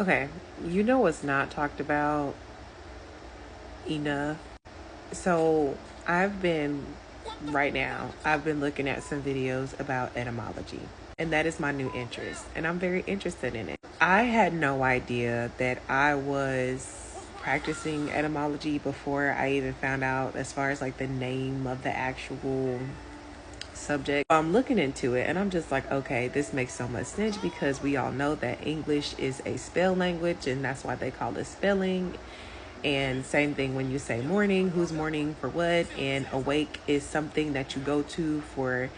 Okay, you know what's not talked about enough? So right now, I've been looking at some videos about etymology, and that is my new interest, and I'm very interested in it. I had no idea that I was practicing etymology before I even found out as far as like the name of the actual subject. I'm looking into it and I'm just like, okay, this makes so much sense because we all know that English is a spell language and that's why they call it spelling. And same thing when you say morning, who's mourning for what, and awake is something that you go to for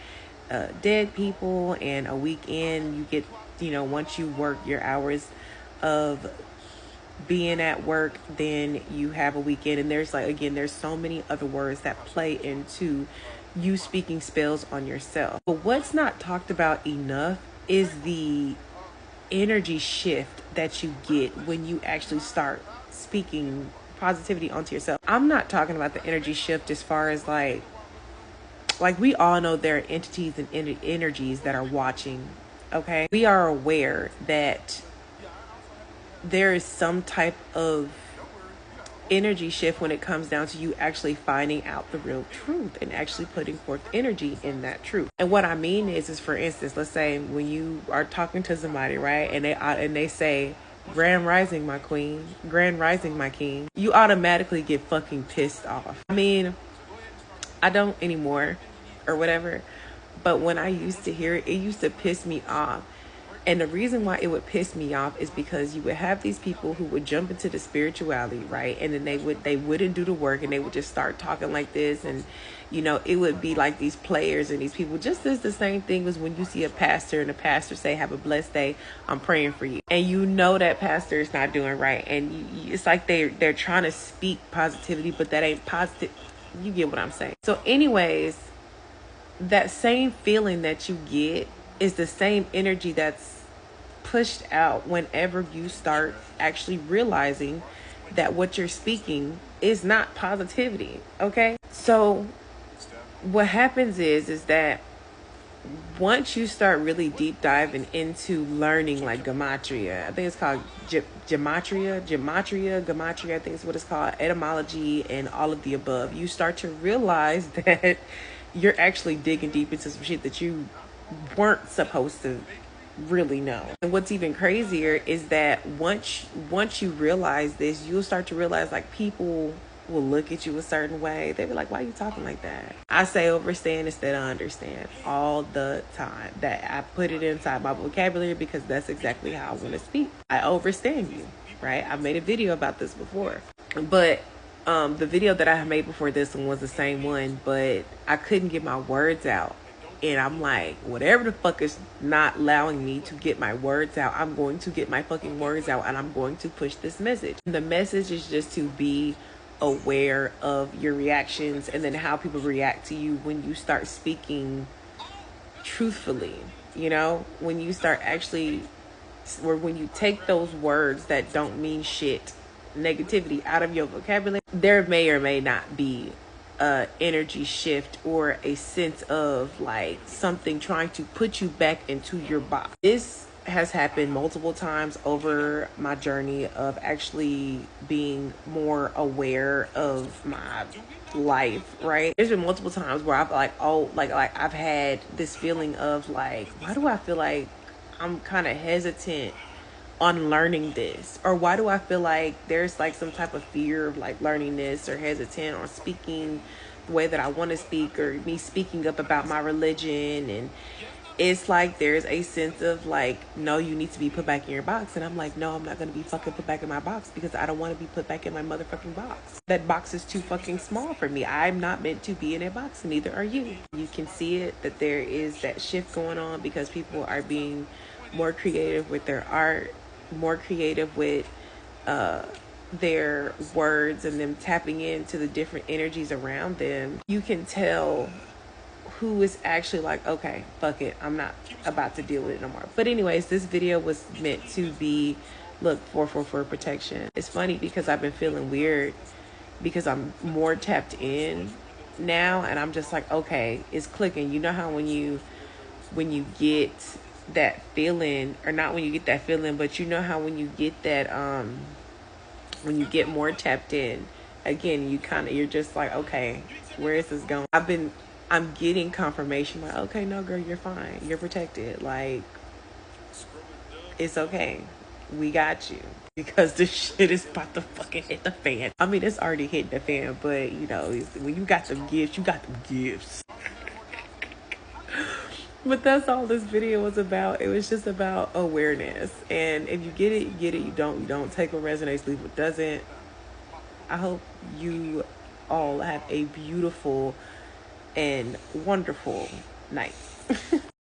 dead people, and a weekend you get, once you work your hours of being at work, then you have a weekend. And there's like, again, there's so many other words that play into you speaking spells on yourself. But what's not talked about enough is the energy shift that you get when you actually start speaking positivity onto yourself. I'm not talking about the energy shift as far as like we all know there are entities and energies that are watching. Okay, we are aware that there is some type of energy shift when it comes down to you actually finding out the real truth and actually putting forth energy in that truth. And what I mean is for instance, let's say when you are talking to somebody, right, and they say grand rising my queen, grand rising my king, you automatically get fucking pissed off. I mean, I don't anymore or whatever, but when I used to hear it, it used to piss me off. And the reason why it would piss me off is because you would have these people who would jump into the spirituality, right? And then they wouldn't do the work and they would just start talking like this. And, it would be like these players and these people, just as the same thing as when you see a pastor and the pastor say, have a blessed day, I'm praying for you. And that pastor is not doing right. And it's like they're trying to speak positivity, but that ain't positive. You get what I'm saying? So anyways, that same feeling that you get is the same energy that's pushed out whenever you start actually realizing that what you're speaking is not positivity. Okay, so what happens is that once you start really deep diving into learning like gematria, I think it's called gematria, I think is what it's called, etymology, and all of the above, you start to realize that you're actually digging deep into some shit that you weren't supposed to really know. And what's even crazier is that once you realize this, you'll start to realize like people will look at you a certain way. They'll be like, why are you talking like that? I say overstand instead of understand all the time. That I put it inside my vocabulary because that's exactly how I want to speak. I overstand you, right? I've made a video about this before, but the video that I made before this one was the same one, but I couldn't get my words out. And I'm like, whatever the fuck is not allowing me to get my words out, I'm going to get my fucking words out and I'm going to push this message. The message is just to be aware of your reactions and then how people react to you when you start speaking truthfully. When you start actually, or when you take those words that don't mean shit, negativity, out of your vocabulary, there may or may not be energy shift or a sense of like something trying to put you back into your box. This has happened multiple times over my journey of actually being more aware of my life, right? There's been multiple times where I've I've had this feeling of like, why do I feel like I'm kind of hesitant on learning this, or why do I feel like there's like some type of fear of like learning this, or hesitant on speaking the way that I want to speak, or me speaking up about my religion. And it's like there's a sense of like, no, you need to be put back in your box. And I'm like, no, I'm not going to be fucking put back in my box because I don't want to be put back in my motherfucking box. That box is too fucking small for me. I'm not meant to be in a box, and neither are you. You can see it, that there is that shift going on because people are being more creative with their art, more creative with their words, and them tapping into the different energies around them. You can tell who is actually like, okay, fuck it, I'm not about to deal with it no more. But anyways, this video was meant to be, look, for protection. It's funny because I've been feeling weird because I'm more tapped in now, and I'm just like, okay, it's clicking. You know how when you get that feeling, or not when you get that feeling, but you know how when you get that, when you get more tapped in, again, you're just like, okay, where is this going? I'm getting confirmation, like, okay, no, girl, you're fine. You're protected. Like, it's okay. We got you. Because this shit is about to fucking hit the fan. I mean, it's already hitting the fan, but you know, when you got them gifts, you got them gifts. But that's all this video was about. It was just about awareness. And if you get it, you get it. You don't. Take what resonates, leave what doesn't. I hope you all have a beautiful and wonderful night.